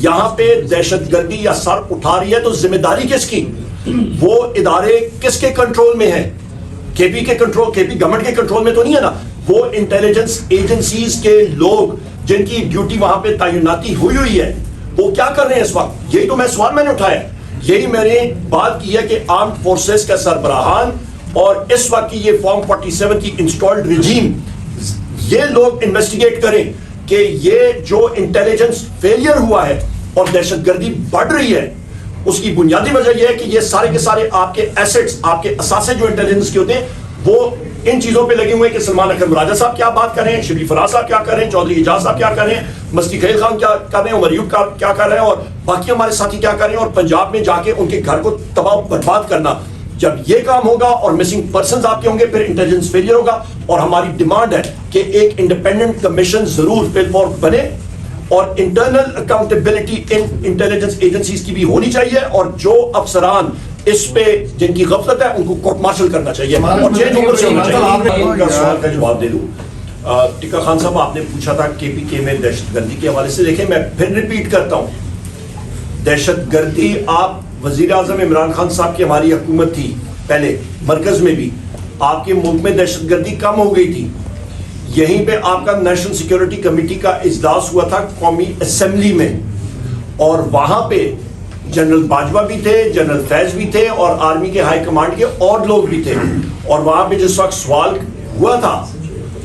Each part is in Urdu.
یہاں پہ دہشت گردی یا سر اٹھا رہی ہے تو ذمہ داری کس کی؟ وہ ادارے کس کے کنٹرول میں ہیں؟ کے پی کے کنٹرول، کے پی گورنمنٹ کے کنٹرول میں تو نہیں ہے نا. وہ انٹیلیجنس ایجنسیز کے لوگ جن کی ڈیوٹی وہاں پہ تعیناتی ہوئی ہے وہ کیا کر رہے ہیں اس وقت؟ یہی تو میں سوال میں نے اٹھایا، یہی میں نے بات کی ہے کہ آرمڈ فورسز کا سربراہان اور اس وقت کی یہ فارم 47 کی انسٹالڈ رجیم، یہ لوگ انویسٹیگیٹ کریں کہ یہ جو انٹیلیجنس فیلئر ہوا ہے اور دہشت گردی بڑھ رہی ہے اس کی بنیادی وجہ یہ ہے کہ یہ سارے کے سارے آپ کے ایسٹس، آپ کے اثاثے جو انٹیلیجنس کے ہوتے ہیں وہ ان چیزوں پہ لگے ہوئے ہیں کہ سلمان اکرم راجہ صاحب کیا بات کر رہے ہیں، شبلی فراز صاحب کیا کر رہے ہیں، چودھری اعجاز صاحب کیا کر رہے ہیں، مستی خلیل خان کیا کر رہے ہیں، عمر ایوب کیا کر رہے ہیں، اور باقی ہمارے ساتھی کیا کر رہے ہیں، اور پنجاب میں جا کے ان کے گھر کو تباہ برباد کرنا. جب یہ کام ہوگا اور مسنگ پرسنز آپ کے ہوں گے پھر انٹیلیجنس فیلئر ہوگا. اور ہماری ڈیمانڈ ہے کہ ایک انڈیپینڈنٹ کمیشن ضرور فی الفور بنے اور انٹرنل اکاؤنٹیبلٹی انٹیلیجنس ایجنسیز کی بھی ہونی چاہیے، اور جو افسران اس پہ جن کی غفلت ہے ان کو کورٹ مارشل کرنا چاہیے اور چینج اوور سے ہونا چاہیے. ان کا سوال کا جواب دے دوں. ٹکا خان صاحب آپ نے پوچھا تھا کے پی کے میں دہشت گردی کے حوالے سے. دیکھیں میں پھر ریپیٹ کرتا ہوں، دہشت گردی آپ وزیر اعظم عمران خان صاحب کی ہماری حکومت تھی پہلے مرکز میں بھی، آپ کے ملک میں دہشت گردی کم ہو گئی تھی. یہیں پہ آپ کا نیشنل سیکیورٹی کمیٹی کا اجلاس ہوا تھا قومی اسمبلی میں، اور وہاں پہ جنرل باجوہ بھی تھے، جنرل فیض بھی تھے، اور آرمی کے ہائی کمانڈ کے اور لوگ بھی تھے. اور وہاں پہ جس وقت سوال ہوا تھا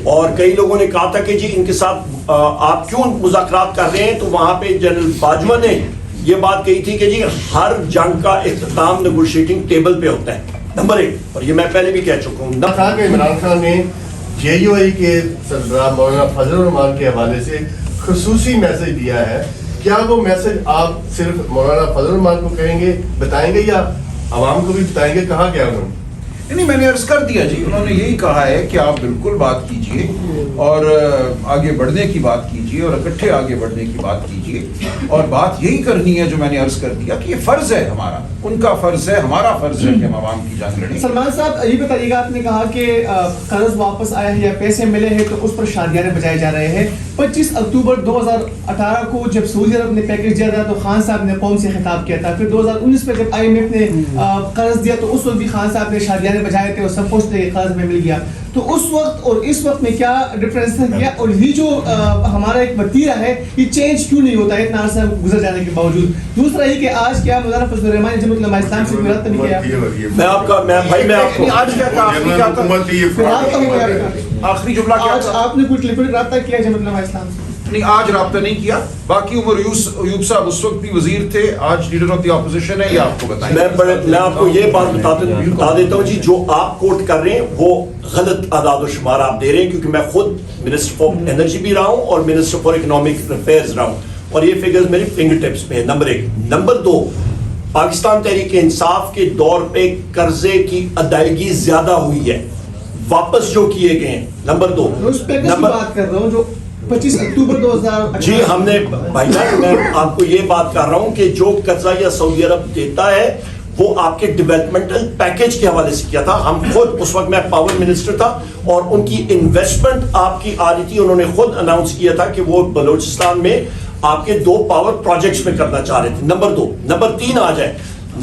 اور کئی لوگوں نے کہا تھا کہ جی ان کے ساتھ آپ کیوں مذاکرات کر رہے ہیں، تو وہاں پہ جنرل باجوہ نے یہ بات کہی تھی کہ جی ہر جنگ کا اختتام نیگوشیٹنگ ٹیبل پہ ہوتا ہے، نمبر 1. اور یہ میں پہلے بھی کہہ چکا ہوں. عمران خان نے جے یو آئی کے سربراہ مولانا فضل الرحمان کے حوالے سے خصوصی میسج دیا ہے. کیا وہ میسج آپ صرف مولانا فضل الرحمان کو کہیں گے، بتائیں گے، یا عوام کو بھی بتائیں گے؟ کہاں گیا انہوں نے؟ نہیں، میں نے عرض کر دیا جی، انہوں نے یہی کہا ہے کہ آپ بالکل بات کیجئے اور آگے بڑھنے کی بات کیجئے اور اکٹھے آگے بڑھنے کی بات کیجئے، اور بات یہی کرنی ہے جو میں نے عرض کر دیا کہ یہ فرض ہے ہمارا، ان کا فرض ہے، ہمارا فرض ہے کہ ہم عوام کی جان لڑیں. سلمان صاحب یہ بتائیے گا، آپ نے کہا کہ قرض واپس آیا ہے یا پیسے ملے ہیں تو اس پر شادیاں بجائے جا رہے ہیں. 25 اکتوبر 2018 کو جب سعودی عرب نے پیکج دیا تھا تو خان صاحب نے قوم سے خطاب کیا تھا. پھر 2019 میں جب IMF نے قرض دیا تو اس وقت بھی خان صاحب نے شادیاں بجائے تھے اور سب کچھ قرض میں مل گیا. تو اس وقت اور اس وقت میں کیا ڈفرینس ہے؟ اور یہ جو ہمارا ایک وتیرہ ہے یہ چینج کیوں نہیں ہوتا ہے اتنا عرصہ گزر جانے کے باوجود؟ دوسرا یہ کہ آج کیا مولانا فضل الرحمان جمعیت علماء اسلام سے رابطہ نہیں کیا؟ میں آپ کا میں آپ کو آج کیا تھا آخری جملہ کیا تھا؟ آپ نے کوئی ٹیلیفونک رابطہ کیا جمعیت علماء اسلام سے؟ نہیں، آج رابطہ نہیں کیا. باقی عمر ایوب صاحب اس وقت بھی وزیر تھے، آج لیڈر آف دی اپوزیشن ہے، یہ آپ کو بتائیں. میں آپ کو یہ بات بتا دیتا ہوں جی، جو آپ کوٹ کر رہے ہیں وہ غلط اعداد و شمار آپ دے رہے ہیں، کیونکہ میں خود منسٹر فار انرجی بھی رہا ہوں اور منسٹر فار اکنامک افیئرز رہا ہوں، اور یہ فگرز میری فنگر ٹپس پہ ہیں. نمبر 1. نمبر 2، پاکستان تحریک انصاف کے دور پہ قرضے کی ادائیگی زیادہ ہوئی ہے، واپس جو کیے گئے ہیں. نمبر 2، اس پیکج کی بات کر رہا ہوں جو 25 اکتوبر 2018 جی ہم نے بھائی جان، میں آپ کو یہ بات کر رہا ہوں کہ جو قرضہ یا سعودی عرب دیتا ہے وہ آپ کے ڈیولپمنٹل پیکج کے حوالے سے کیا تھا. ہم خود اس وقت میں پاور منسٹر تھا اور ان کی انویسٹمنٹ آپ کی آ رہی تھی، انہوں نے خود اناؤنس کیا تھا کہ وہ بلوچستان میں آپ کے 2 پاور پروجیکٹس میں کرنا چاہ رہے تھے. نمبر 2. نمبر 3 آ جائے،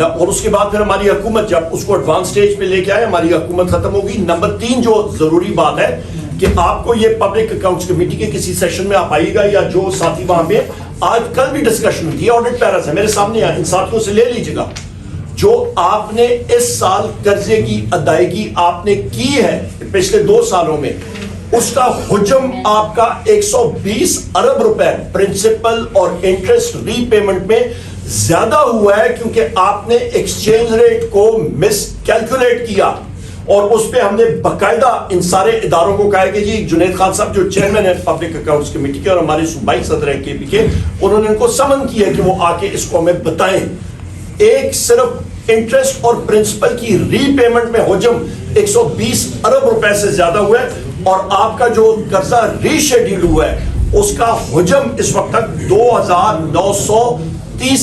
اور اس کے بعد پھر ہماری حکومت جب اس کو ایڈوانس سٹیج پہ لے کے آئے ہماری حکومت ختم ہوگی. نمبر 3 جو ضروری بات ہے کہ آپ کو یہ پبلک اکاؤنٹس کمیٹی کے کسی سیشن میں آپ آئیے گا، یا جو ساتھی وہاں پہ آج کل بھی ڈسکشن ہوئی تھی، آڈٹ پیراز ہے میرے سامنے، ان ساتھیوں سے لے لیجیے گا، جو آپ نے اس سال قرضے کی ادائیگی آپ نے کی ہے پچھلے 2 سالوں میں، اس کا حجم آپ کا 120 ارب روپے پرنسپل اور انٹرسٹ ری پیمنٹ میں زیادہ ہوا ہے، کیونکہ آپ نے ایکسچینج ریٹ کو مس کیلکولیٹ کیا. اور اس پہ ہم نے باقاعدہ ان سارے اداروں کو کہا کہ جی جنید خان صاحب جو چیئرمین ہے پبلک اکاؤنٹس کمیٹی کے اور ہمارے صوبائی صدر ہیں کے پی کے، انہوں نے ان کو سمن کیا کہ وہ آ کے اس کو ہمیں بتائیں. ایک صرف انٹرسٹ اور پرنسپل کی ری پیمنٹ میں حجم 120 ارب روپے سے زیادہ ہوا ہے، اور آپ کا جو قرضہ ری شیڈیول ہوا ہے اس کا حجم اس وقت تک 2930 30